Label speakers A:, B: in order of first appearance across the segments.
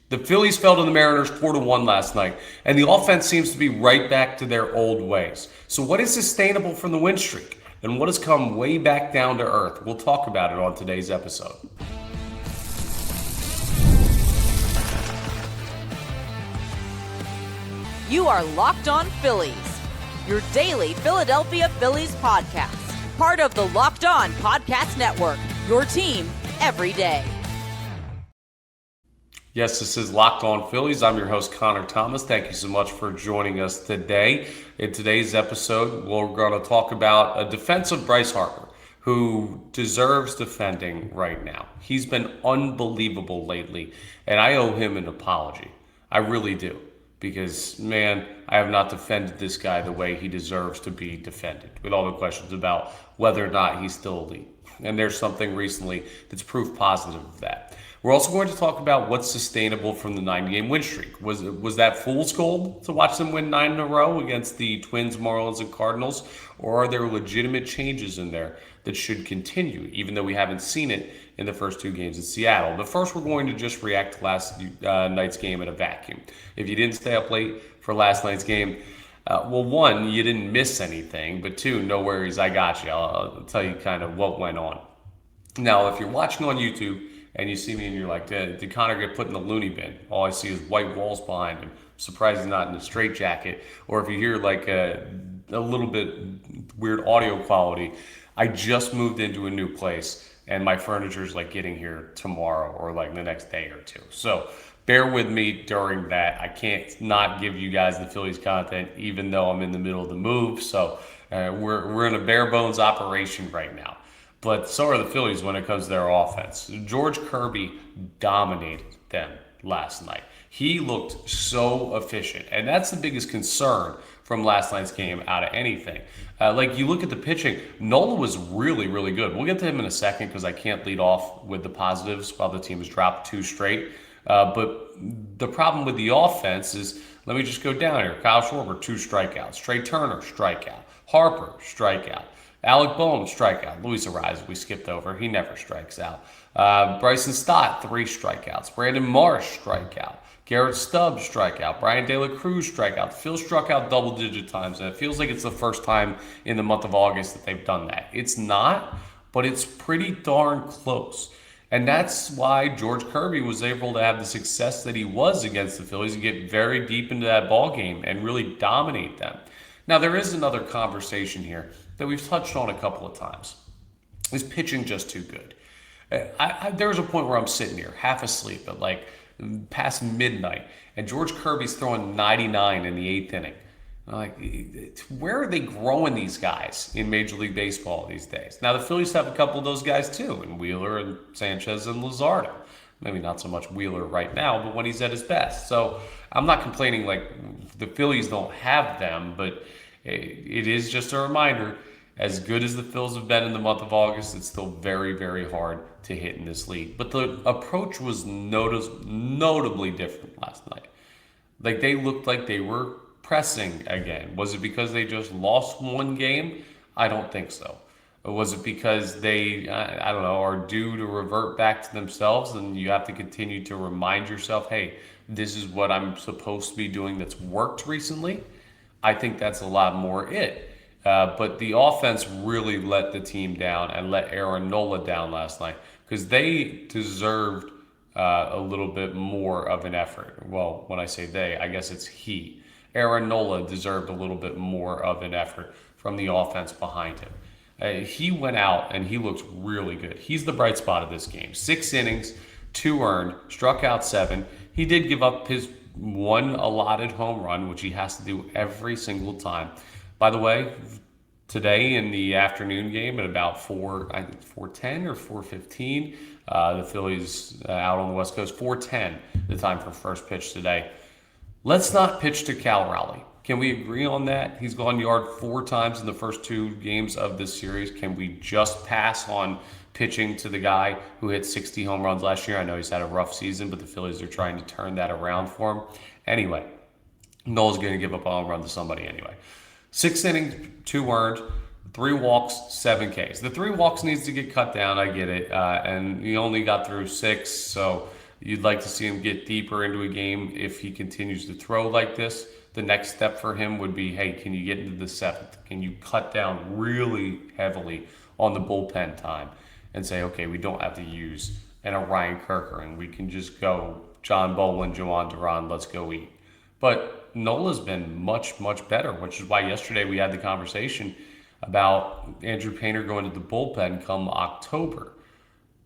A: The Phillies fell to the Mariners 4-1 last night, and the offense seems to be right back to their old ways. So, what is sustainable from the win streak, and what has come way back down to earth? We'll talk about it on today's episode.
B: You are Locked On Phillies, your daily Philadelphia Phillies podcast. Part of the Locked On Podcast Network, your team every day.
A: Yes, this is Locked On Phillies. I'm your host, Connor Thomas. Thank you so much for joining us today. In today's episode, we're going to talk about a defensive Bryce Harper who deserves defending right now. He's been unbelievable lately, and I owe him an apology. I really do. Because, man, I have not defended this guy the way he deserves to be defended, with all the questions about whether or not he's still elite. And there's something recently that's proof positive of that. We're also going to talk about what's sustainable from the 9-game win streak. Was that fool's gold to watch them win 9 in a row against the Twins, Marlins, and Cardinals? Or are there legitimate changes in there that should continue, even though we haven't seen it in the first 2 games in Seattle? But first, we're going to just react to last night's game in a vacuum. If you didn't stay up late for last night's game, well, 1, you didn't miss anything, but 2, no worries, I got you. I'll tell you kind of what went on. Now, if you're watching on YouTube and you see me and you're like, did Connor get put in the loony bin? All I see is white walls behind him. I'm surprised he's not in a straitjacket. Or if you hear like a little bit weird audio quality, I just moved into a new place and my furniture is like getting here tomorrow or like the next day or 2. So bear with me during that. I can't not give you guys the Phillies content even though I'm in the middle of the move. So we're in a bare bones operation right now. But so are the Phillies when it comes to their offense. George Kirby dominated them last night. He looked so efficient. And that's the biggest concern from last night's game out of anything. Like you look at the pitching, Nola was really, really good. We'll get to him in a second because I can't lead off with the positives while the team has dropped 2 straight. But the problem with the offense is, let me just go down here. Kyle Schwarber, 2 strikeouts. Trey Turner, strikeout. Harper, strikeout. Alec Bohm, strikeout. Luis Arraez, we skipped over. He never strikes out. Bryson Stott, 3 strikeouts. Brandon Marsh, strikeout. Garrett Stubbs, strikeout. Brian De La Cruz, strikeout. Phil struck out double-digit times, and it feels like it's the first time in the month of August that they've done that. It's not, but it's pretty darn close. And that's why George Kirby was able to have the success that he was against the Phillies and get very deep into that ball game and really dominate them. Now, there is another conversation here that we've touched on a couple of times. Is pitching just too good? There was a point where I'm sitting here, half asleep at like past midnight, and George Kirby's throwing 99 in the 8th inning. I'm like, where are they growing these guys in Major League Baseball these days? Now, the Phillies have a couple of those guys too, and Wheeler and Sanchez and Luzardo. Maybe not so much Wheeler right now, but when he's at his best. So I'm not complaining like the Phillies don't have them, but it is just a reminder, as good as the Phils have been in the month of August, it's still very, very hard to hit in this league. But the approach was notably different last night. Like they looked like they were pressing again. Was it because they just lost 1 game? I don't think so. Or was it because they, I don't know, are due to revert back to themselves and you have to continue to remind yourself, hey, this is what I'm supposed to be doing that's worked recently? I think that's a lot more it. But the offense really let the team down and let Aaron Nola down last night because they deserved a little bit more of an effort. Well, when I say they, I guess it's he. Aaron Nola deserved a little bit more of an effort from the offense behind him. He went out and he looked really good. He's the bright spot of this game. 6 innings, 2 earned, struck out 7. He did give up his 1 allotted home run, which he has to do every single time. By the way, today in the afternoon game at about 4:10 or 4:15, the Phillies out on the West Coast, 4:10, the time for first pitch today. Let's not pitch to Cal Raleigh. Can we agree on that? He's gone yard 4 times in the first 2 games of this series. Can we just pass on pitching to the guy who hit 60 home runs last year? I know he's had a rough season, but the Phillies are trying to turn that around for him. Anyway, Nola's going to give up a home run to somebody anyway. 6 innings, 2 earned, 3 walks, 7 Ks. The 3 walks needs to get cut down. I get it. And he only got through 6, so You'd like to see him get deeper into a game if he continues to throw like this. The next step for him would be, hey, can you get into the seventh? Can you cut down really heavily on the bullpen time and say, okay, we don't have to use a Ryan Kerkering. We can just go John Bolin, Joan Duran, let's go eat. But Nola's been much, much better, which is why yesterday we had the conversation about Andrew Painter going to the bullpen come October.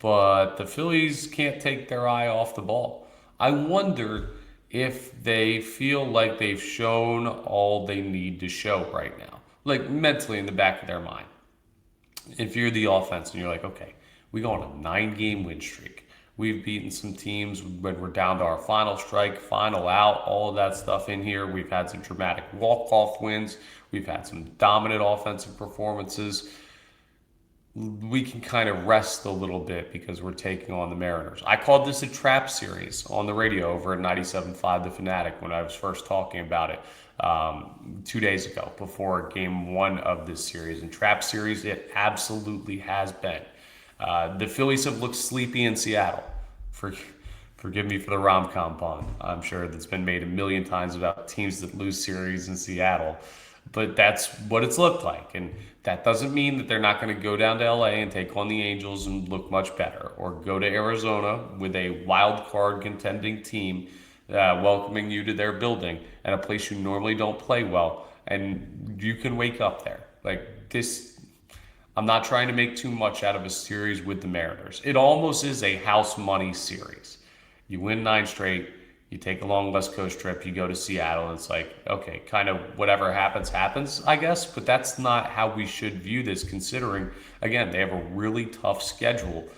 A: But the Phillies can't take their eye off the ball. I wonder if they feel like they've shown all they need to show right now, like mentally in the back of their mind. If you're the offense and you're like, okay, we go on a 9-game win streak. We've beaten some teams when we're down to our final strike, final out, all of that stuff in here. We've had some dramatic walk-off wins. We've had some dominant offensive performances. We can kind of rest a little bit because we're taking on the Mariners. I called this a trap series on the radio over at 97.5 The Fanatic when I was first talking about it 2 days ago before game one of this series. And trap series, it absolutely has been. The Phillies have looked sleepy in Seattle. Forgive me for the rom-com pun. I'm sure that's been made a million times about teams that lose series in Seattle. But that's what it's looked like. And that doesn't mean that they're not going to go down to LA and take on the Angels and look much better. Or go to Arizona with a wild card contending team welcoming you to their building and a place you normally don't play well. And you can wake up there. Like this, I'm not trying to make too much out of a series with the Mariners. It almost is a house money series. You win 9 straight, you take a long West Coast trip, you go to Seattle, and it's like, okay, kind of whatever happens, I guess. But that's not how we should view this, considering, again, they have a really tough schedule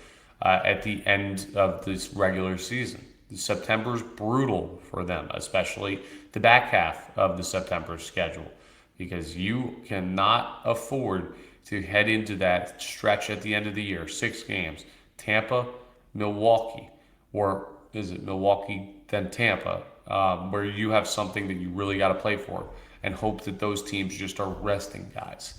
A: at the end of this regular season. September's brutal for them, especially the back half of the September schedule, because you cannot afford to head into that stretch at the end of the year, 6 games, Tampa, Milwaukee, or is it Milwaukee, then Tampa, where you have something that you really got to play for and hope that those teams just are resting guys.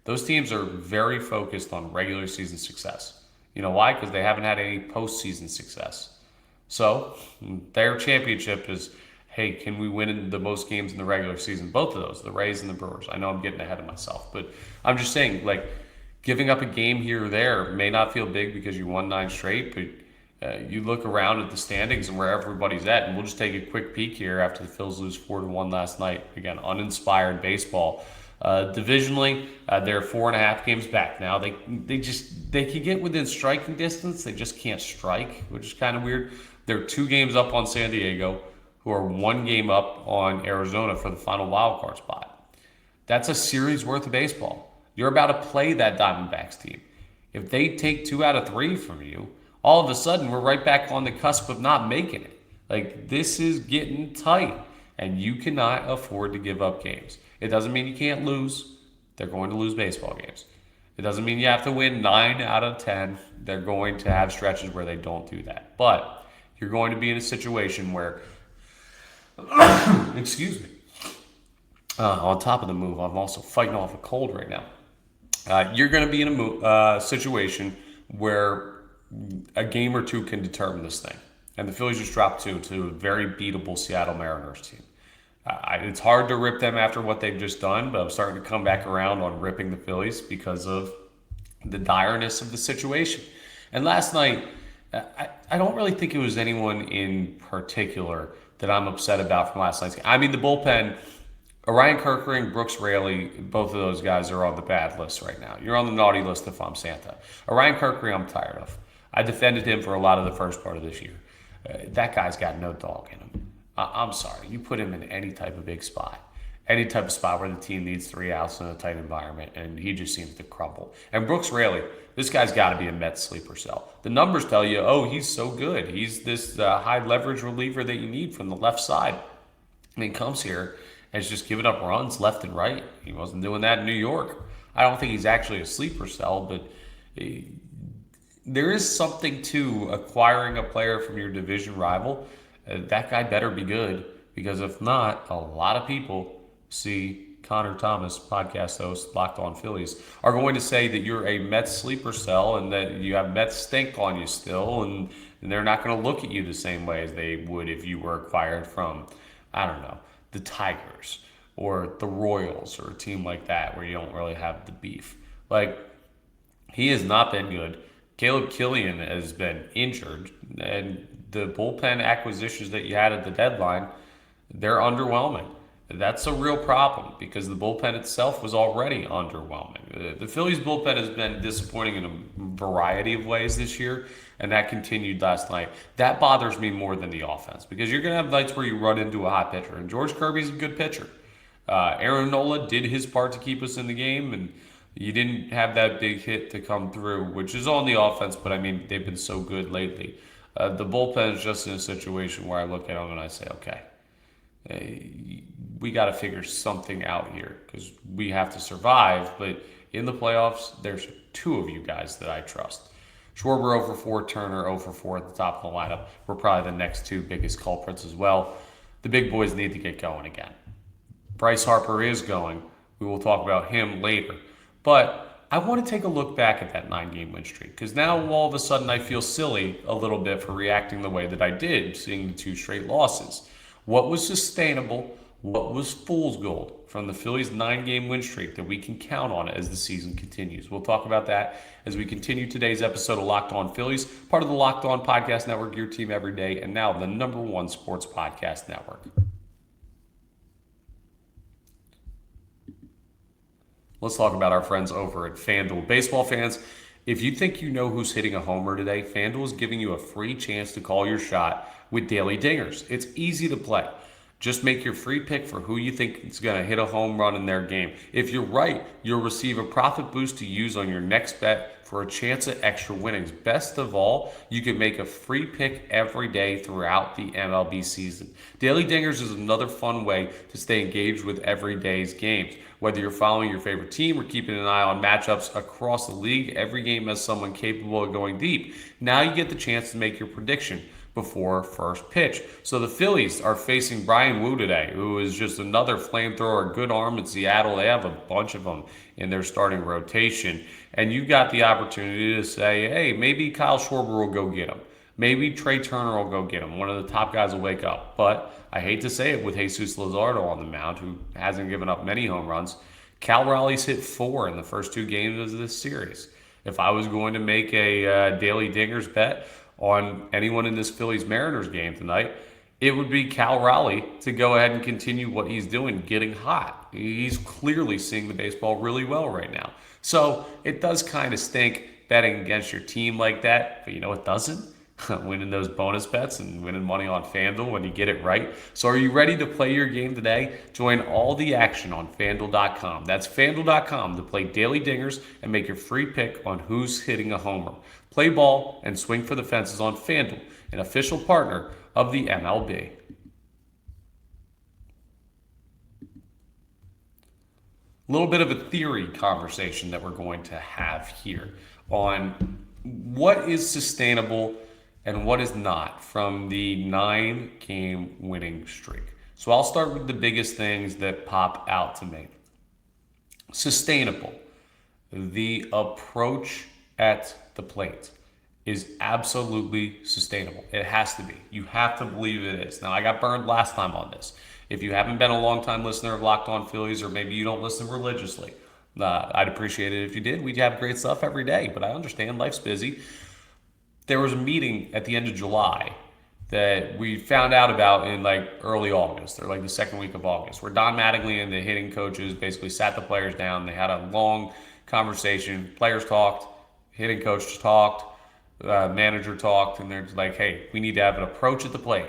A: Those teams are very focused on regular season success. You know why? Because they haven't had any postseason success. So their championship is, hey, can we win the most games in the regular season? Both of those, the Rays and the Brewers. I know I'm getting ahead of myself, but I'm just saying, like, giving up a game here or there may not feel big because you won 9 straight, but you look around at the standings and where everybody's at, and we'll just take a quick peek here after the Phils lose 4-1 last night. Again, uninspired baseball. Divisionally, they're 4.5 games back now. They can get within striking distance. They just can't strike, which is kind of weird. They're 2 games up on San Diego, who are 1 game up on Arizona for the final wild card spot. That's a series worth of baseball. You're about to play that Diamondbacks team. If they take 2 out of 3 from you, all of a sudden we're right back on the cusp of not making it. Like, this is getting tight, and you cannot afford to give up games. It doesn't mean you can't lose. They're going to lose baseball games. It doesn't mean you have to win 9 out of 10. They're going to have stretches where they don't do that. But you're going to be in a situation where, excuse me, on top of the move, I'm also fighting off a cold right now. You're going to be in a situation where a game or 2 can determine this thing. And the Phillies just dropped 2 to a very beatable Seattle Mariners team. It's hard to rip them after what they've just done, but I'm starting to come back around on ripping the Phillies because of the direness of the situation. And last night, I don't really think it was anyone in particular that I'm upset about from last night's game. I mean, the bullpen, Ryan Kerkering, Brooks Raley, both of those guys are on the bad list right now. You're on the naughty list if I'm Santa. Ryan Kerkering, I'm tired of. I defended him for a lot of the first part of this year. That guy's got no dog in him. I'm sorry. You put him in any type of big spot, any type of spot where the team needs 3 outs in a tight environment, and he just seems to crumble. And Brooks Raley, this guy's got to be a Mets sleeper cell. The numbers tell you, oh, he's so good. He's this high leverage reliever that you need from the left side. And he comes here and is just giving up runs left and right. He wasn't doing that in New York. I don't think he's actually a sleeper cell, but there is something to acquiring a player from your division rival. That guy better be good, because if not, a lot of people see Connor Thomas, podcast host, Locked On Phillies, are going to say that you're a Mets sleeper cell and that you have Mets stink on you still, and And they're not going to look at you the same way as they would if you were acquired from, I don't know, the Tigers or the Royals or a team like that where you don't really have the beef. Like, he has not been good. Caleb Killian has been injured, and the bullpen acquisitions that you had at the deadline, they're underwhelming. That's a real problem because the bullpen itself was already underwhelming. The Phillies bullpen has been disappointing in a variety of ways this year, and that continued last night. That bothers me more than the offense because you're going to have nights where you run into a hot pitcher, and George Kirby's a good pitcher. Aaron Nola did his part to keep us in the game, and you didn't have that big hit to come through, which is on the offense, but I mean, they've been so good lately. The bullpen is just in a situation where I look at them and I say, okay, we got to figure something out here because we have to survive. But in the playoffs, there's two of you guys that I trust. Schwarber 0 for 4, Turner 0 for 4 at the top of the lineup. We're probably the next two biggest culprits as well. The big boys need to get going again. Bryce Harper is going. We will talk about him later. But I want to take a look back at that 9-game win streak because now all of a sudden I feel silly a little bit for reacting the way that I did, seeing the 2 straight losses. What was sustainable? What was fool's gold from the Phillies' 9-game win streak that we can count on as the season continues? We'll talk about that as we continue today's episode of Locked On Phillies, part of the Locked On Podcast Network, your team every day, and now the #1 sports podcast network. Let's talk about our friends over at FanDuel. Baseball fans, if you think you know who's hitting a homer today, FanDuel is giving you a free chance to call your shot with daily dingers. It's easy to play. Just make your free pick for who you think is going to hit a home run in their game. If you're right, you'll receive a profit boost to use on your next bet for a chance at extra winnings. Best of all, you can make a free pick every day throughout the MLB season. Daily Dingers is another fun way to stay engaged with every day's games. Whether you're following your favorite team or keeping an eye on matchups across the league, every game has someone capable of going deep. Now you get the chance to make your prediction before first pitch. So the Phillies are facing Brian Wu today, who is just another flamethrower, good arm in Seattle. They have a bunch of them in their starting rotation. And you've got the opportunity to say, hey, maybe Kyle Schwarber will go get him. Maybe Trey Turner will go get him. One of the top guys will wake up. But I hate to say it with Jesus Luzardo on the mound, who hasn't given up many home runs. Cal Raleigh's hit 4 in the first 2 games of this series. If I was going to make a daily dingers bet on anyone in this Phillies-Mariners game tonight, it would be Cal Raleigh to go ahead and continue what he's doing, getting hot. He's clearly seeing the baseball really well right now. So it does kind of stink betting against your team like that, but you know it doesn't? Winning those bonus bets and winning money on FanDuel when you get it right. So are you ready to play your game today? Join all the action on FanDuel.com. That's FanDuel.com to play daily dingers and make your free pick on who's hitting a homer. Play ball and swing for the fences on FanDuel, an official partner of the MLB. A little bit of a theory conversation that we're going to have here on what is sustainable and what is not from the 9-game winning streak. So I'll start with the biggest things that pop out to me. Sustainable. The approach at the plate is absolutely sustainable. It has to be. You have to believe it is. Now, I got burned last time on this. If you haven't been a long-time listener of Locked On Phillies, or maybe you don't listen religiously, I'd appreciate it if you did. We'd have great stuff every day, but I understand life's busy. There was a meeting at the end of July that we found out about in like early August, or like the second week of August, where Don Mattingly and the hitting coaches basically sat the players down. They had a long conversation. Players talked, hitting coach talked, manager talked, and they're like, hey, we need to have an approach at the plate.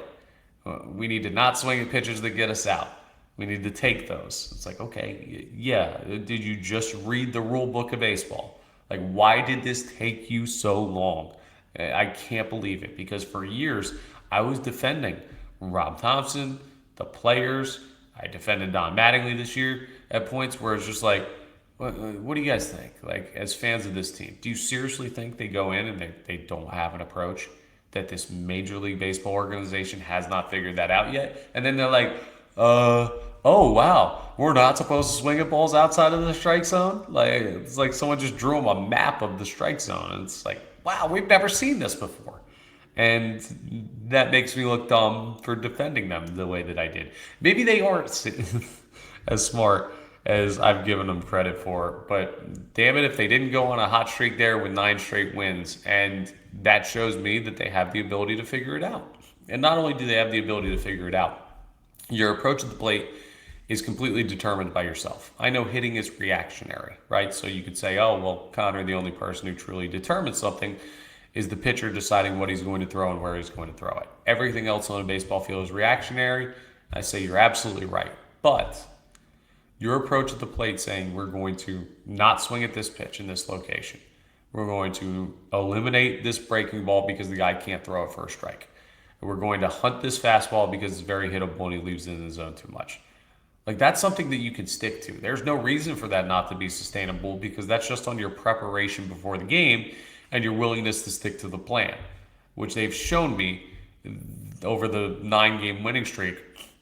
A: We need to not swing at pitches that get us out. We need to take those. It's like, okay, yeah, did you just read the rule book of baseball? Like, why did this take you so long? I can't believe it, because for years I was defending Rob Thompson, the players. I defended Don Mattingly this year at points where it's just like, what do you guys think? Like, as fans of this team, do you seriously think they go in and they don't have an approach? That this Major League Baseball organization has not figured that out yet? And then they're like, oh, wow, we're not supposed to swing at balls outside of the strike zone? Like, it's like someone just drew them a map of the strike zone. And it's like, wow, we've never seen this before. And that makes me look dumb for defending them the way that I did. Maybe they aren't as smart as I've given them credit for, but damn it if they didn't go on a hot streak there with 9 straight wins. And that shows me that they have the ability to figure it out. And not only do they have the ability to figure it out, your approach at the plate is completely determined by yourself. I know hitting is reactionary, right? So you could say, oh, well, Connor, the only person who truly determines something is the pitcher deciding what he's going to throw and where he's going to throw it. Everything else on a baseball field is reactionary. I say you're absolutely right. But your approach at the plate saying we're going to not swing at this pitch in this location. We're going to eliminate this breaking ball because the guy can't throw it for a strike. We're going to hunt this fastball because it's very hittable and he leaves it in the zone too much. Like, that's something that you can stick to. There's no reason for that not to be sustainable because that's just on your preparation before the game and your willingness to stick to the plan, which they've shown me over the 9-game winning streak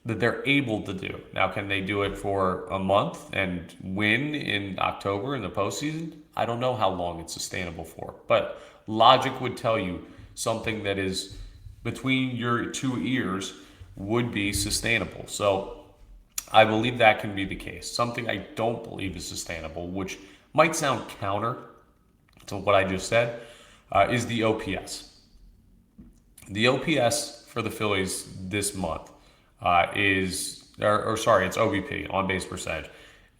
A: that they're able to do. Now, can they do it for a month and win in October in the postseason? I don't know how long it's sustainable for, but logic would tell you something that is between your two ears would be sustainable. So I believe that can be the case. Something I don't believe is sustainable, which might sound counter to what I just said, is the OPS. The OPS for the Phillies this month it's OBP, on base percentage.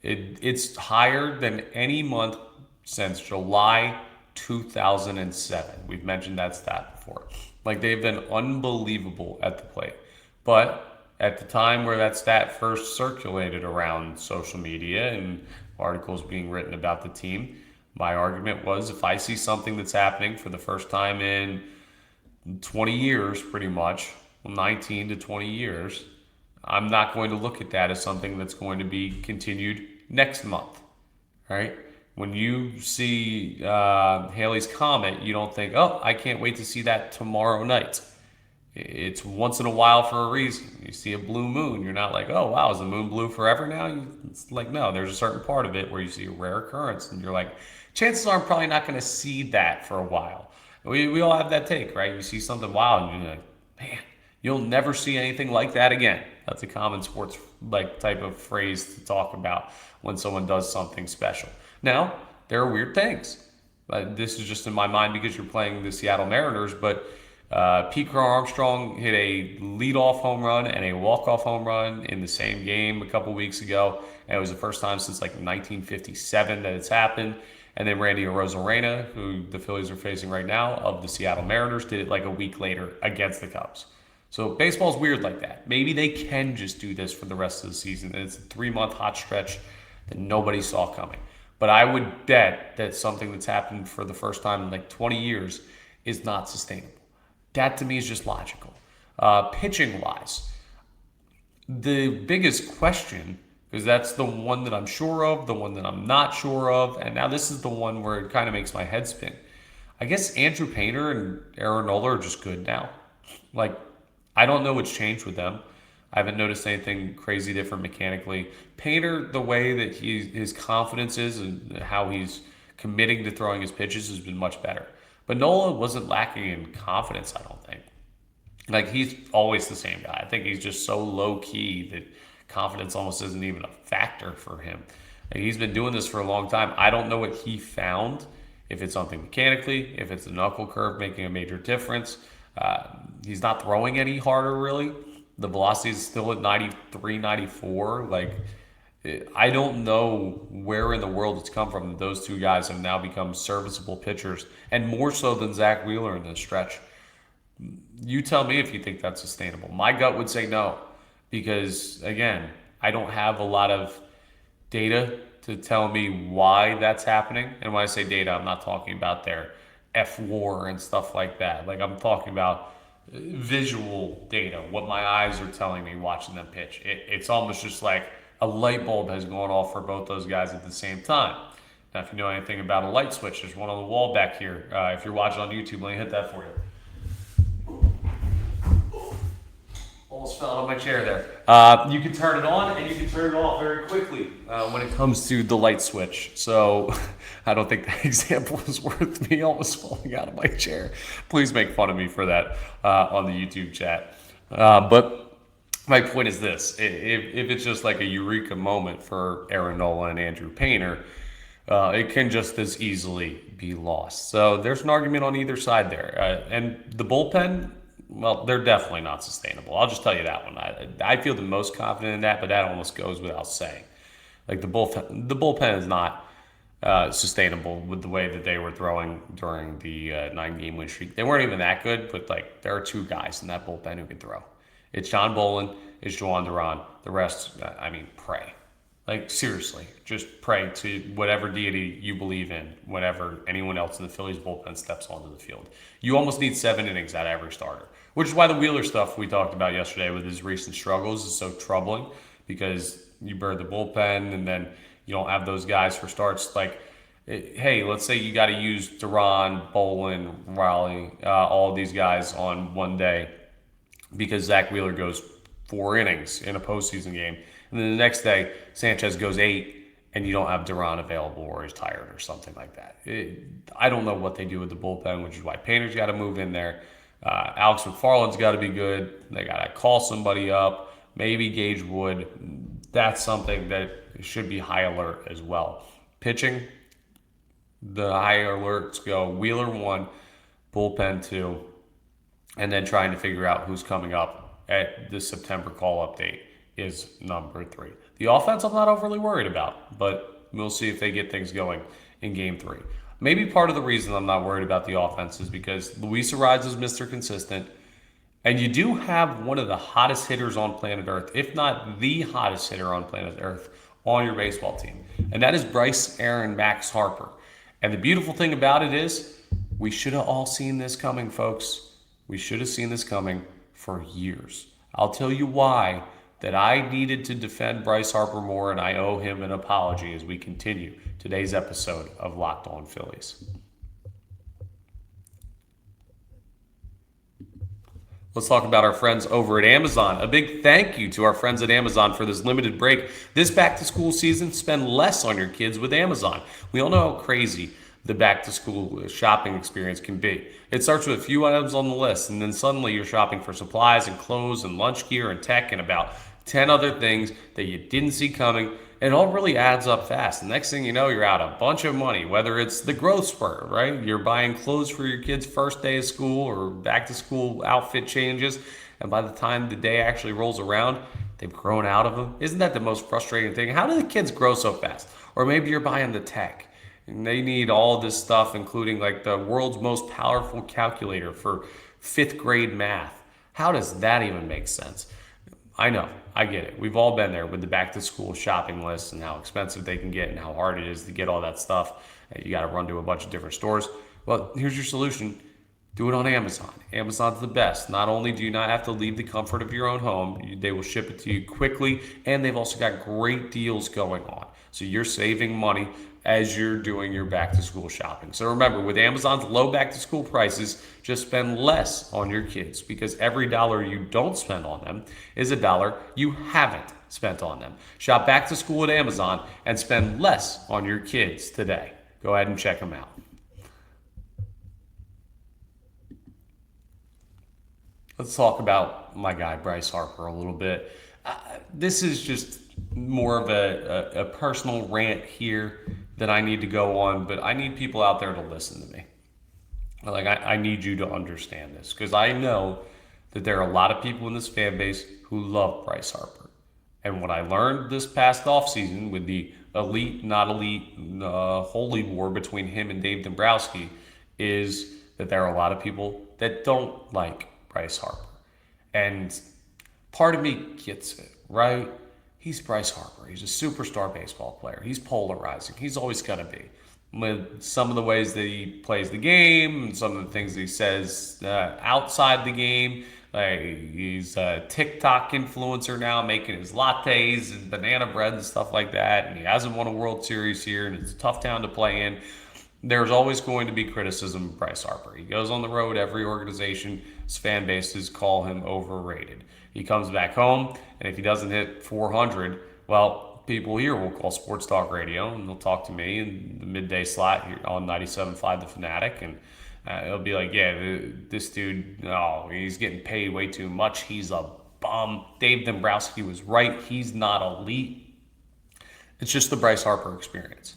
A: It's higher than any month since July 2007. We've mentioned that stat before. Like, they've been unbelievable at the plate. But at the time where that stat first circulated around social media and articles being written about the team, my argument was if I see something that's happening for the first time in 20 years, pretty much, 19 to 20 years, I'm not going to look at that as something that's going to be continued next month, right? When you see Halley's Comet, you don't think, oh, I can't wait to see that tomorrow night. It's once in a while for a reason. You see a blue moon, you're not like, oh, wow, is the moon blue forever now? It's like, no, there's a certain part of it where you see a rare occurrence, and you're like, chances are I'm probably not going to see that for a while. We all have that take, right? You see something wild, and you're like, man, you'll never see anything like that again. That's a common sports type of phrase to talk about when someone does something special. Now, there are weird things. This is just in my mind because you're playing the Seattle Mariners, but Pete Crow Armstrong hit a leadoff home run and a walk-off home run in the same game a couple weeks ago, and it was the first time since 1957 that it's happened. And then Randy Arozarena, who the Phillies are facing right now, of the Seattle Mariners, did it a week later against the Cubs. So baseball's weird like that. Maybe they can just do this for the rest of the season, and it's a 3-month hot stretch that nobody saw coming. But I would bet that something that's happened for the first time in 20 years is not sustainable. That to me is just logical. Pitching-wise, the biggest question, because that's the one that I'm sure of, the one that I'm not sure of, and now this is the one where it kind of makes my head spin. I guess Andrew Painter and Aaron Nola are just good now. I don't know what's changed with them. I haven't noticed anything crazy different mechanically. Painter, the way that his confidence is and how he's committing to throwing his pitches has been much better. But Nola wasn't lacking in confidence, I don't think. He's always the same guy. I think he's just so low-key that confidence almost isn't even a factor for him. He's been doing this for a long time. I don't know what he found, if it's something mechanically, if it's the knuckle curve making a major difference. He's not throwing any harder, really. The velocity is still at 93, 94. I don't know where in the world it's come from that those two guys have now become serviceable pitchers, and more so than Zach Wheeler in this stretch. You tell me if you think that's sustainable. My gut would say no, because, again, I don't have a lot of data to tell me why that's happening. And when I say data, I'm not talking about their F-WAR and stuff like that. I'm talking about visual data, what my eyes are telling me watching them pitch. It's almost just like a light bulb has gone off for both those guys at the same time. Now, if you know anything about a light switch, there's one on the wall back here. If you're watching on YouTube, let me hit that for you. Almost almost fell out of my chair there. You can turn it on and you can turn it off very quickly when it comes to the light switch. So I don't think that example is worth me almost falling out of my chair. Please make fun of me for that on the YouTube chat. But my point is this: if it's just like a eureka moment for Aaron Nola and Andrew Painter, it can just as easily be lost. So there's an argument on either side there. And the bullpen, well, they're definitely not sustainable. I'll just tell you that one. I feel the most confident in that, but that almost goes without saying. Like the bullpen is not sustainable with the way that they were throwing during the 9-game win streak. They weren't even that good, but like there are two guys in that bullpen who can throw. It's John Bolin, it's Juan Duran. The rest, pray. Like, seriously, just pray to whatever deity you believe in whenever anyone else in the Phillies bullpen steps onto the field. You almost need 7 innings out of every starter, which is why the Wheeler stuff we talked about yesterday with his recent struggles is so troubling, because you burn the bullpen and then you don't have those guys for starts. Like, hey, let's say you got to use Duran, Bolin, Riley, all of these guys on one day because Zach Wheeler goes 4 innings in a postseason game. And then the next day, Sanchez goes 8, and you don't have Duran available or he's tired or something like that. I don't know what they do with the bullpen, which is why Painter's got to move in there. Alex McFarland's got to be good. They got to call somebody up. Maybe Gage Wood. That's something that should be high alert as well. Pitching, the high alerts go Wheeler 1, bullpen 2, and then trying to figure out who's coming up at the September call update is number 3. The offense I'm not overly worried about, but we'll see if they get things going in Game 3. Maybe part of the reason I'm not worried about the offense is because Luis Arraez is Mr. Consistent, and you do have one of the hottest hitters on planet Earth, if not the hottest hitter on planet Earth, on your baseball team, and that is Bryce Max Harper. And the beautiful thing about it is we should have all seen this coming, folks. We should have seen this coming for years. I'll tell you why that I needed to defend Bryce Harper more, and I owe him an apology as we continue today's episode of Locked On Phillies. Let's talk about our friends over at Amazon. A big thank you to our friends at Amazon for this limited break. This back-to-school season, spend less on your kids with Amazon. We all know how crazy the back-to-school shopping experience can be. It starts with a few items on the list, and then suddenly you're shopping for supplies and clothes and lunch gear and tech and about 10 other things that you didn't see coming. It all really adds up fast. The next thing you know, you're out a bunch of money, whether it's the growth spurt, right? You're buying clothes for your kid's first day of school or back-to-school outfit changes, and by the time the day actually rolls around, they've grown out of them. Isn't that the most frustrating thing? How do the kids grow so fast? Or maybe you're buying the tech. And they need all this stuff, including like the world's most powerful calculator for 5th grade math. How does that even make sense? I know, I get it. We've all been there with the back-to-school shopping lists and how expensive they can get and how hard it is to get all that stuff. You got to run to a bunch of different stores. Well, here's your solution. Do it on Amazon. Amazon's the best. Not only do you not have to leave the comfort of your own home, they will ship it to you quickly, and they've also got great deals going on. So you're saving money as you're doing your back-to-school shopping. So remember, with Amazon's low back-to-school prices, just spend less on your kids, because every dollar you don't spend on them is a dollar you haven't spent on them. Shop back-to-school at Amazon and spend less on your kids today. Go ahead and check them out. Let's talk about my guy, Bryce Harper, a little bit. This is just more of a personal rant here that I need to go on, but I need people out there to listen to me. Like, I need you to understand this, because I know that there are a lot of people in this fan base who love Bryce Harper. And what I learned this past offseason with the elite, not elite, holy war between him and Dave Dombrowski is that there are a lot of people that don't like Bryce Harper. And part of me gets it, right? He's Bryce Harper. He's a superstar baseball player. He's polarizing. He's always going to be. With some of the ways that he plays the game and some of the things that he says outside the game. Like, he's a TikTok influencer now, making his lattes and banana bread and stuff like that. And he hasn't won a World Series here, and it's a tough town to play in. there's always going to be criticism of Bryce Harper. He goes on the road, every organization, his fan bases call him overrated. He comes back home, and if he doesn't hit 400, well, people here will call Sports Talk Radio, and they'll talk to me in the midday slot here on 97.5 The Fanatic, and it'll be like, yeah, this dude, oh, he's getting paid way too much. He's a bum. Dave Dombrowski was right. He's not elite. It's just the Bryce Harper experience.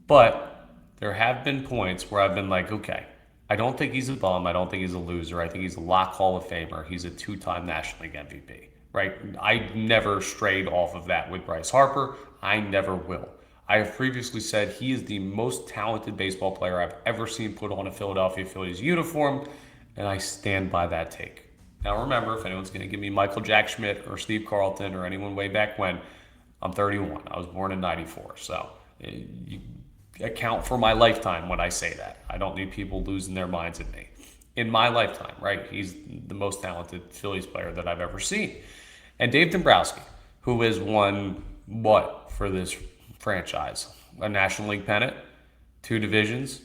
A: But there have been points where I've been like, okay, I don't think he's a bum. I don't think he's a loser. I think he's a lock Hall of Famer. He's a two-time National League MVP, right? I never strayed off of that with Bryce Harper. I never will. I have previously said he is the most talented baseball player I've ever seen put on a Philadelphia Phillies uniform, and I stand by that take. Now remember, if anyone's going to give me Michael Jack Schmidt or Steve Carlton or anyone way back when, I'm 31. I was born in 94, so you account for my lifetime when I say that. I don't need people losing their minds at me. In my lifetime, right, he's the most talented Phillies player that I've ever seen. And Dave Dombrowski, who has won what for this franchise? A National League pennant, 2 divisions,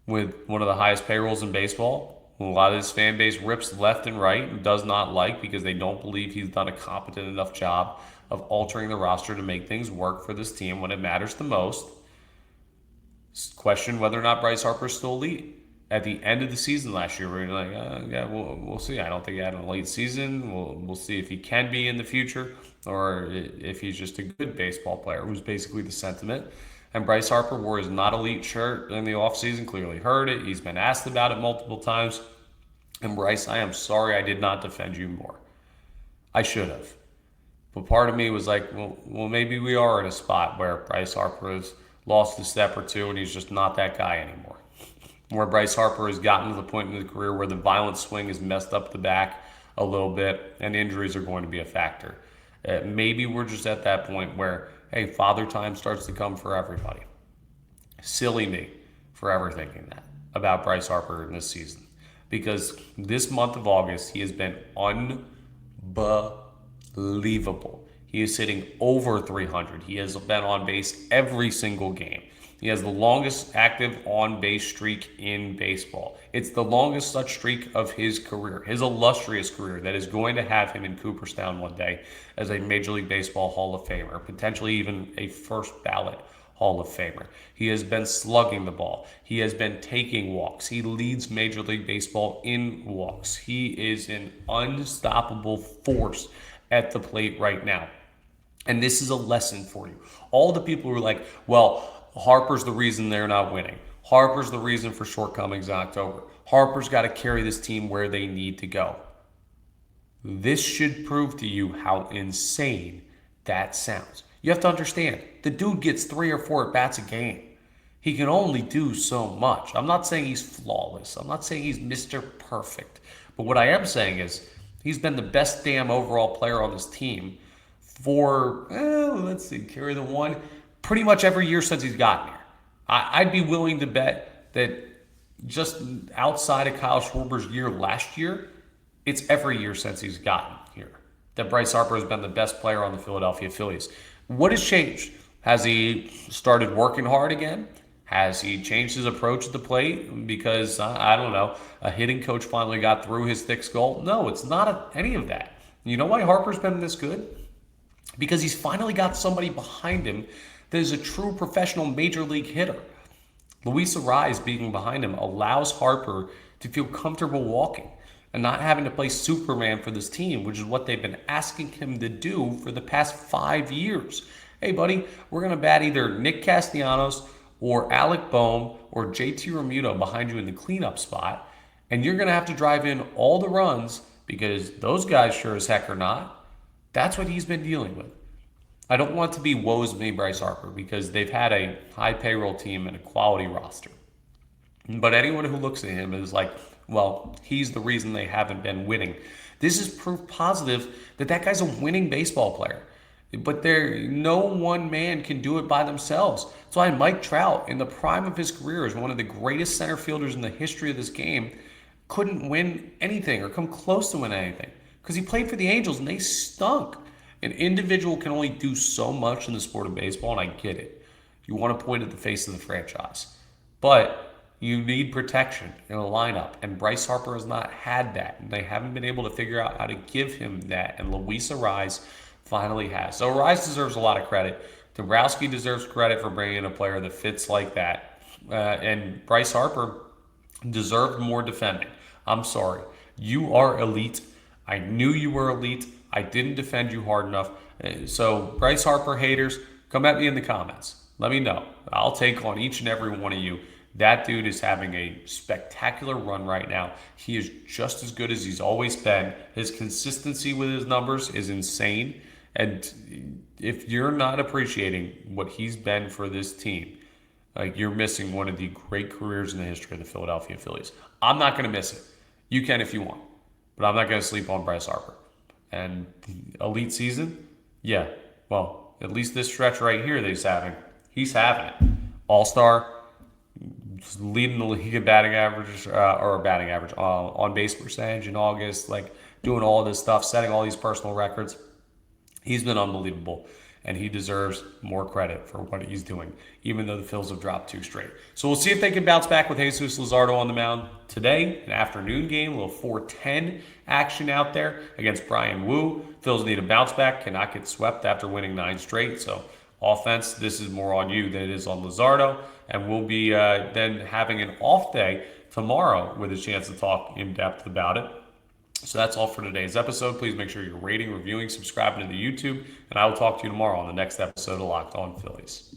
A: with one of the highest payrolls in baseball. A lot of his fan base rips left and right and does not like because they don't believe he's done a competent enough job of altering the roster to make things work for this team when it matters the most. Question whether or not Bryce Harper is still elite. At the end of the season last year, we were like, yeah, we'll see. I don't think he had an elite season. We'll see if he can be in the future or if he's just a good baseball player, was basically the sentiment. And Bryce Harper wore his not elite shirt in the offseason, clearly heard it. He's been asked about it multiple times. And Bryce, I am sorry I did not defend you more. I should have. But part of me was like, well, maybe we are in a spot where Bryce Harper has lost a step or two and he's just not that guy anymore. Where Bryce Harper has gotten to the point in his career where the violent swing has messed up the back a little bit and injuries are going to be a factor. Maybe we're just at that point where, hey, father time starts to come for everybody. Silly me for ever thinking that about Bryce Harper in this season. Because this month of August, he has been unbelievable. He is hitting over 300. He has been on base every single game. He has the longest active on-base streak in baseball. It's the longest such streak of his career, his illustrious career, that is going to have him in Cooperstown one day as a Major League Baseball Hall of Famer, potentially even a first ballot Hall of Famer. He has been slugging the ball. He has been taking walks. He leads Major League Baseball in walks. He is an unstoppable force at the plate right now. And this is a lesson for you. All the people who are like, well, Harper's the reason they're not winning. Harper's the reason for shortcomings in October. Harper's got to carry this team where they need to go. This should prove to you how insane that sounds. You have to understand, the dude gets 3 or 4 at-bats a game. He can only do so much. I'm not saying he's flawless. I'm not saying he's Mr. Perfect. But what I am saying is he's been the best damn overall player on this team for, carry the one, pretty much every year since he's gotten here. I'd be willing to bet that just outside of Kyle Schwarber's year last year, it's every year since he's gotten here that Bryce Harper has been the best player on the Philadelphia Phillies. What has changed? Has he started working hard again? Has he changed his approach at the plate because, I don't know, a hitting coach finally got through his thick skull? No, it's not any of that. You know why Harper's been this good? Because he's finally got somebody behind him that is a true professional major league hitter. Luis Arraez being behind him allows Harper to feel comfortable walking and not having to play Superman for this team, which is what they've been asking him to do for the past 5 years. Hey, buddy, we're going to bat either Nick Castellanos or Alec Bohm or JT Realmuto behind you in the cleanup spot, and you're going to have to drive in all the runs because those guys sure as heck are not. That's what he's been dealing with. I don't want to be woes me Bryce Harper because they've had a high payroll team and a quality roster. But anyone who looks at him is like, well, he's the reason they haven't been winning. This is proof positive that that guy's a winning baseball player. But no one man can do it by themselves. That's why Mike Trout, in the prime of his career, is one of the greatest center fielders in the history of this game, couldn't win anything or come close to win anything because he played for the Angels and they stunk. An individual can only do so much in the sport of baseball, and I get it. You want to point at the face of the franchise. But you need protection in a lineup, and Bryce Harper has not had that. And they haven't been able to figure out how to give him that, and Luis Arraez finally has. So Arraez deserves a lot of credit. Dombrowski deserves credit for bringing in a player that fits like that. And Bryce Harper deserved more defending. I'm sorry. You are elite. I knew you were elite. I didn't defend you hard enough. So, Bryce Harper haters, come at me in the comments. Let me know. I'll take on each and every one of you. That dude is having a spectacular run right now. He is just as good as he's always been. His consistency with his numbers is insane. And if you're not appreciating what he's been for this team, like, you're missing one of the great careers in the history of the Philadelphia Phillies. I'm not going to miss it. You can if you want, but I'm not going to sleep on Bryce Harper. And elite season, yeah. Well, at least this stretch right here that he's having it. All-star, leading the league in batting average, on base percentage in August, like doing all this stuff, setting all these personal records. He's been unbelievable, and he deserves more credit for what he's doing, even though the Phils have dropped 2 straight. So we'll see if they can bounce back with Jesus Luzardo on the mound today, an afternoon game, a little 4:10 action out there against Brian Wu. Phils need a bounce back, cannot get swept after winning 9 straight. So offense, this is more on you than it is on Luzardo, and we'll be then having an off day tomorrow with a chance to talk in depth about it. So that's all for today's episode. Please make sure you're rating, reviewing, subscribing to the YouTube, and I will talk to you tomorrow on the next episode of Locked On Phillies.